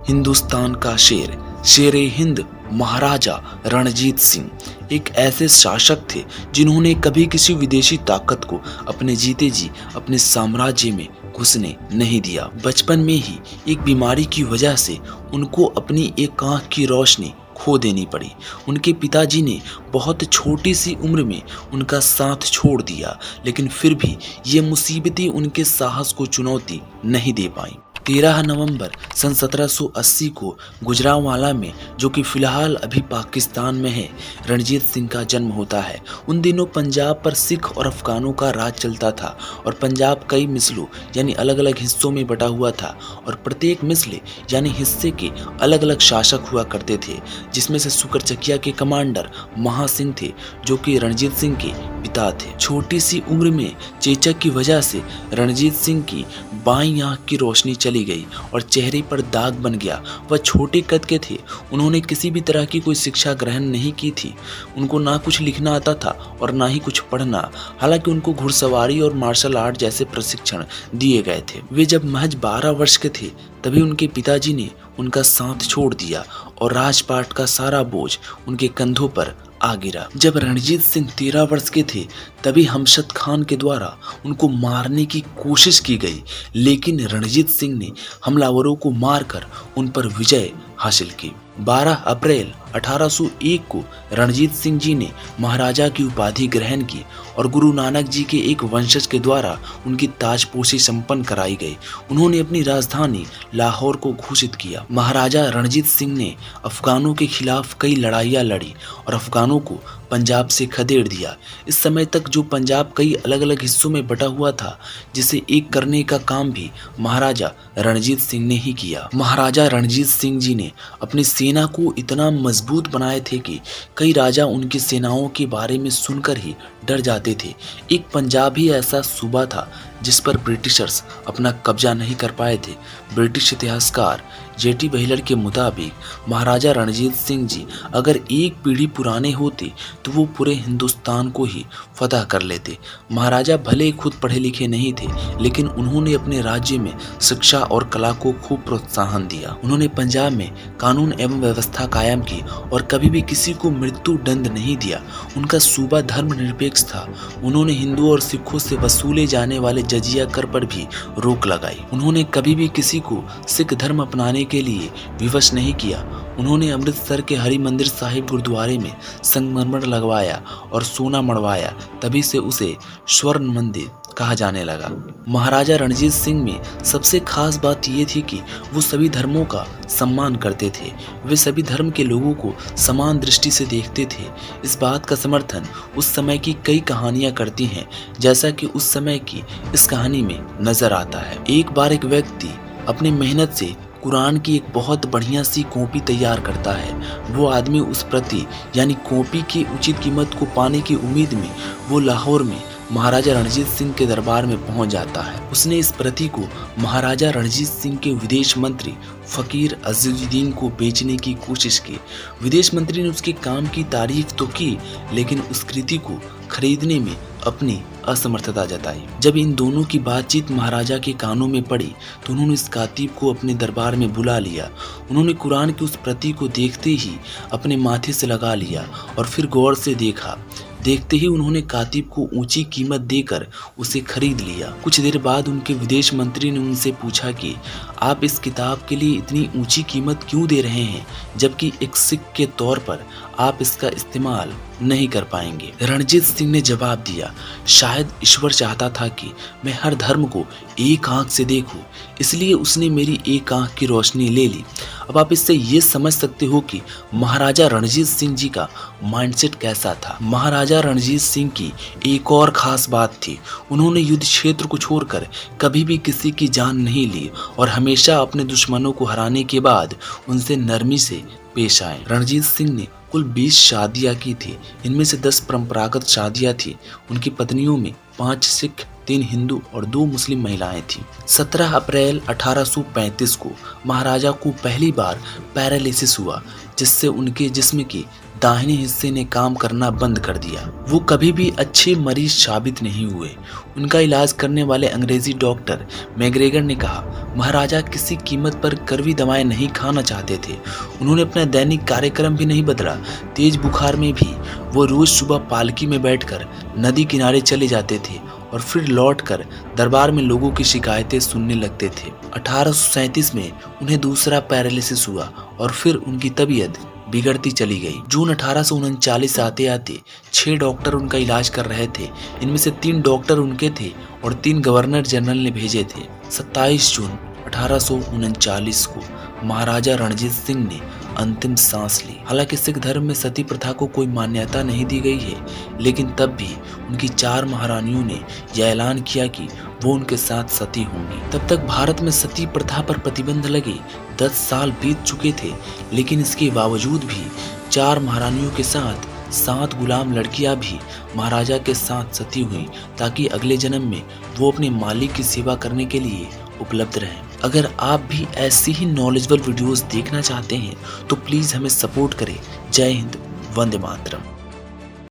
हिंदुस्तान का शेर, शेरे हिंद महाराजा रणजीत सिंह एक ऐसे शासक थे जिन्होंने कभी किसी विदेशी ताकत को अपने जीते जी अपने साम्राज्य में घुसने नहीं दिया। बचपन में ही एक बीमारी की वजह से उनको अपनी एक आंख की रोशनी खो देनी पड़ी। उनके पिताजी ने बहुत छोटी सी उम्र में उनका साथ छोड़ दिया, लेकिन फिर भी ये मुसीबतें उनके साहस को चुनौती नहीं दे पाईं। 13 नवंबर सन 1780 को गुजरांवाला में, जो कि फिलहाल अभी पाकिस्तान में है, रणजीत सिंह का जन्म होता है। उन दिनों पंजाब पर सिख और अफगानों का राज चलता था और पंजाब कई मिसलों यानी अलग अलग हिस्सों में बटा हुआ था और प्रत्येक मिसले यानी हिस्से के अलग अलग शासक हुआ करते थे, जिसमें से सुकरचकिया के कमांडर महासिंह थे, जो कि रणजीत सिंह के पिता थे। छोटी सी उम्र में चेचक की वजह से रणजीत सिंह की बाईं आंख की रोशनी चली गई और चेहरे पर दाग बन गया। वह छोटे कद के थे। उन्होंने किसी भी तरह की कोई शिक्षा ग्रहण नहीं की थी। उनको ना कुछ लिखना आता था और ना ही कुछ पढ़ना। हालांकि उनको घुड़सवारी और मार्शल आर्ट जैसे प्रशिक्षण दिए गए थे। वे जब महज 12 वर्ष के थे तभी उनके पिताजी ने उनका साथ छोड़ दिया और राजपाट का सारा बोझ उनके कंधों पर आ गिरा। जब रणजीत सिंह 13 वर्ष के थे तभी हमशद खान के द्वारा उनको मारने की कोशिश की गई, लेकिन रणजीत सिंह ने हमलावरों को मारकर उन पर विजय हासिल की। 12 अप्रैल 1801 को रणजीत सिंह जी ने महाराजा की उपाधि ग्रहण की और गुरु नानक जी के एक वंशज के द्वारा उनकी ताजपोशी संपन्न कराई गई। उन्होंने अपनी राजधानी लाहौर को घोषित किया। महाराजा रणजीत सिंह ने अफगानों के खिलाफ कई लड़ाइयाँ लड़ी और अफगानों को पंजाब से खदेड़ दिया। इस समय तक जो पंजाब कई अलग अलग हिस्सों में बटा हुआ था, जिसे एक करने का काम भी महाराजा रणजीत सिंह ने ही किया। महाराजा रणजीत सिंह जी ने अपनी सेना को इतना मजबूत बनाए थे कि कई राजा उनकी सेनाओं के बारे में सुनकर ही डर जाते थे। एक पंजाब ही ऐसा सूबा था जिस पर ब्रिटिशर्स अपना कब्जा नहीं कर पाए थे। ब्रिटिश इतिहासकार जेटी बहिलर के मुताबिक महाराजा रणजीत सिंह जी अगर एक पीढ़ी पुराने होते तो वो पूरे हिंदुस्तान को ही फतह कर लेते। महाराजा भले खुद पढ़े लिखे नहीं थे, लेकिन उन्होंने अपने राज्य में शिक्षा और कला को खूब प्रोत्साहन दिया। उन्होंने पंजाब में कानून एवं व्यवस्था कायम की और कभी भी किसी को मृत्यु दंड नहीं दिया। उनका सूबा धर्मनिरपेक्ष था। उन्होंने हिंदुओं और सिखों से वसूले जाने वाले जजिया कर पर भी रोक लगाई। उन्होंने कभी भी किसी को सिख धर्म अपनाने के लिए विवश नहीं किया। उन्होंने अमृतसर के हरि मंदिर साहिब गुरुद्वारे में संगमरमर लगवाया और सोना मढ़वाया, तभी से उसे स्वर्ण मंदिर कहा जाने लगा। महाराजा रणजीत सिंह में सबसे खास बात यह थी कि वो सभी धर्मों का सम्मान करते थे। वे सभी धर्म के लोगों को समान दृष्टि से देखते थे। इस बात का समर्थन उस समय की कई कहानियां करती हैं, जैसा कि उस समय की इस कहानी में नजर आता है। एक बार एक व्यक्ति अपनी मेहनत से कुरान की एक बहुत बढ़िया सी कॉपी तैयार करता है। वो आदमी उस प्रति यानी कॉपी की उचित कीमत को पाने की उम्मीद में वो लाहौर में महाराजा रणजीत सिंह के दरबार में पहुंच जाता है। उसने इस प्रति को महाराजा रणजीत सिंह के विदेश मंत्री फकीर अजीजुद्दीन को बेचने की कोशिश की। विदेश मंत्री ने उसके काम की तारीफ तो की, लेकिन उस कृति को खरीदने में अपनी असमर्थता जताई। जब इन दोनों की बातचीत महाराजा के कानों में पड़ी तो उन्होंने इस कातिब को अपने दरबार में बुला लिया। उन्होंने कुरान की उस प्रति को देखते ही अपने माथे से लगा लिया और फिर गौर से देखा। देखते ही उन्होंने कातिब को ऊंची कीमत देकर उसे खरीद लिया। कुछ देर बाद उनके विदेश मंत्री ने उनसे पूछा कि आप इस किताब के लिए इतनी ऊंची कीमत क्यों दे रहे हैं, जबकि एक सिख के तौर पर आप इसका इस्तेमाल नहीं कर पाएंगे। रणजीत सिंह ने जवाब दिया, शायद ईश्वर चाहता था कि मैं हर धर्म को एक आंख से देखूं, इसलिए उसने मेरी एक आंख की रोशनी ले ली। अब आप इससे ये समझ सकते हो कि महाराजा रणजीत सिंह जी का माइंडसेट कैसा था। महाराजा रणजीत सिंह की एक और खास बात थी, उन्होंने युद्ध क्षेत्र को छोड़कर कभी भी किसी की जान नहीं ली और हमेशा अपने दुश्मनों को हराने के बाद उनसे नरमी से पेश आए। रणजीत सिंह ने कुल 20 शादियां की थी। इनमें से 10 परंपरागत शादियां थी। उनकी पत्नियों में 5 सिख, 3 हिंदू और 2 मुस्लिम महिलाएं थीं। 17 अप्रैल 1835 को महाराजा को पहली बार पैरालिसिस हुआ, जिससे उनके जिस्म के दाहिने हिस्से ने काम करना बंद कर दिया। वो कभी भी अच्छे मरीज साबित नहीं हुए। उनका इलाज करने वाले अंग्रेजी डॉक्टर मैग्रेगर ने कहा, महाराजा किसी कीमत पर कड़वी दवाएं नहीं खाना चाहते थे। उन्होंने अपना दैनिक कार्यक्रम भी नहीं बदला। तेज बुखार में भी वो रोज सुबह पालकी में बैठकर नदी किनारे चले जाते थे और फिर लौटकर दरबार में लोगों की शिकायतें सुनने लगते थे। 1837 में उन्हें दूसरा पैरालिसिस हुआ और फिर उनकी तबीयत बिगड़ती चली गई। जून 1839 आते आते 6 डॉक्टर उनका इलाज कर रहे थे। इनमें से 3 डॉक्टर उनके थे और 3 गवर्नर जनरल ने भेजे थे। 27 जून 1839 को महाराजा रणजीत सिंह ने अंतिम सांस ली। हालांकि सिख धर्म में सती प्रथा को कोई मान्यता नहीं दी गई है, लेकिन तब भी उनकी 4 महारानियों ने यह ऐलान किया कि वो उनके साथ सती होंगी। तब तक भारत में सती प्रथा पर प्रतिबंध लगे 10 साल बीत चुके थे, लेकिन इसके बावजूद भी 4 महारानियों के साथ 7 गुलाम लड़कियां भी महाराजा के साथ सती हुई, ताकि अगले जन्म में वो अपने मालिक की सेवा करने के लिए उपलब्ध रहें। अगर आप भी ऐसी ही नॉलेजेबल वीडियोस देखना चाहते हैं तो प्लीज़ हमें सपोर्ट करें। जय हिंद, वंदे मातरम।